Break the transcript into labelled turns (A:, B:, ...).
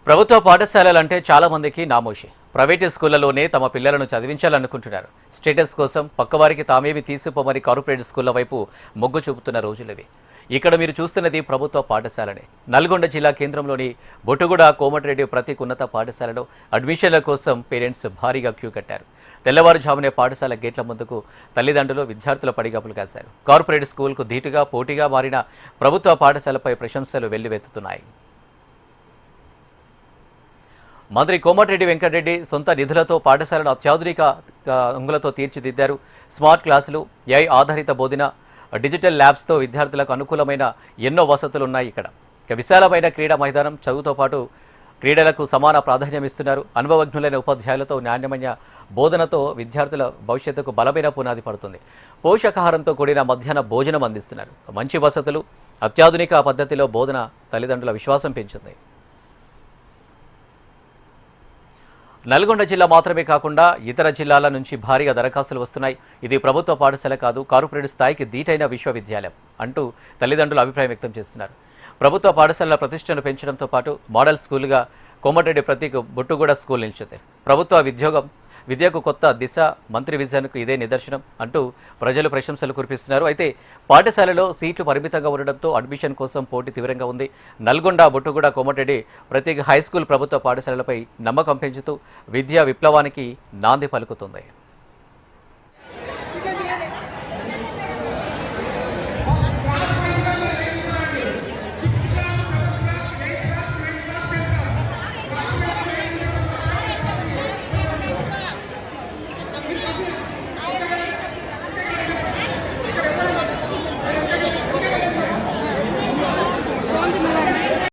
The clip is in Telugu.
A: ప్రభుత్వ పాఠశాలలంటే చాలా మందికి నామోషి. ప్రైవేటు స్కూళ్లలోనే తమ పిల్లలను చదివించాలనుకుంటున్నారు. స్టేటస్ కోసం పక్కవారికి తామేమి తీసిపోమని కార్పొరేట్ స్కూళ్ల వైపు మొగ్గు చూపుతున్న రోజులవి. ఇక్కడ మీరు చూస్తున్నది ప్రభుత్వ పాఠశాలనే. నల్గొండ జిల్లా కేంద్రంలోని బొట్టుగూడ కోమటిరెడ్డి ప్రతీక్ ఉన్నత పాఠశాలలో అడ్మిషన్ల కోసం పేరెంట్స్ భారీగా క్యూ కట్టారు. తెల్లవారుజామునే పాఠశాల గేట్ల ముందుకు తల్లిదండ్రులు, విద్యార్థుల పడిగాపులు కాశారు. కార్పొరేట్ స్కూల్కు ధీటుగా పోటీగా మారిన ప్రభుత్వ పాఠశాలపై ప్రశంసలు వెల్లువెత్తుతున్నాయి. మంత్రి కోమటిరెడ్డి వెంకటరెడ్డి సొంత నిధులతో పాఠశాలను అత్యాధునిక అంగులతో తీర్చిదిద్దారు. స్మార్ట్ క్లాసులు, ఏఐ ఆధారిత బోధన, డిజిటల్ ల్యాబ్స్తో విద్యార్థులకు అనుకూలమైన ఎన్నో వసతులున్నాయి. ఇక్కడ విశాలమైన క్రీడా మైదానం, చదువుతో పాటు క్రీడలకు సమాన ప్రాధాన్యం ఇస్తున్నారు. అనుభవజ్ఞులైన ఉపాధ్యాయులతో నాణ్యమైన బోధనతో విద్యార్థుల భవిష్యత్తుకు బలమైన పునాది పడుతుంది. పోషకాహారంతో కూడిన మధ్యాహ్న భోజనం అందిస్తున్నారు. మంచి వసతులు, అత్యాధునిక పద్ధతిలో బోధన తల్లిదండ్రుల విశ్వాసం పెంచింది. నల్గొండ జిల్లా మాత్రమే కాకుండా ఇతర జిల్లాల నుంచి భారీగా దరఖాస్తులు వస్తున్నాయి. ఇది ప్రభుత్వ పాఠశాల కాదు, కార్పొరేట్ స్థాయికి ధీటైన విశ్వవిద్యాలయం అంటూ తల్లిదండ్రులు అభిప్రాయం వ్యక్తం చేస్తున్నారు. ప్రభుత్వ పాఠశాలల ప్రతిష్టను పెంచడంతో పాటు మోడల్ స్కూల్గా కోమటిరెడ్డి ప్రతీక్ బొట్టుగూడ స్కూల్ నిలిచింది. ప్రభుత్వ విద్యకు కొత్త దిశ, మంత్రి విజన్కు ఇదే నిదర్శనం అంటూ ప్రజలు ప్రశంసలు కురిపిస్తున్నారు. అయితే పాఠశాలలో సీట్లు పరిమితంగా ఉండడంతో అడ్మిషన్ కోసం పోటీ తీవ్రంగా ఉంది. నల్గొండ, బొట్టుగూడ, కోమటిరెడ్డి ప్రతీక్ హైస్కూల్ ప్రభుత్వ పాఠశాలలపై నమ్మకం పెంచుతూ విద్యా విప్లవానికి నాంది పలుకుతుంది.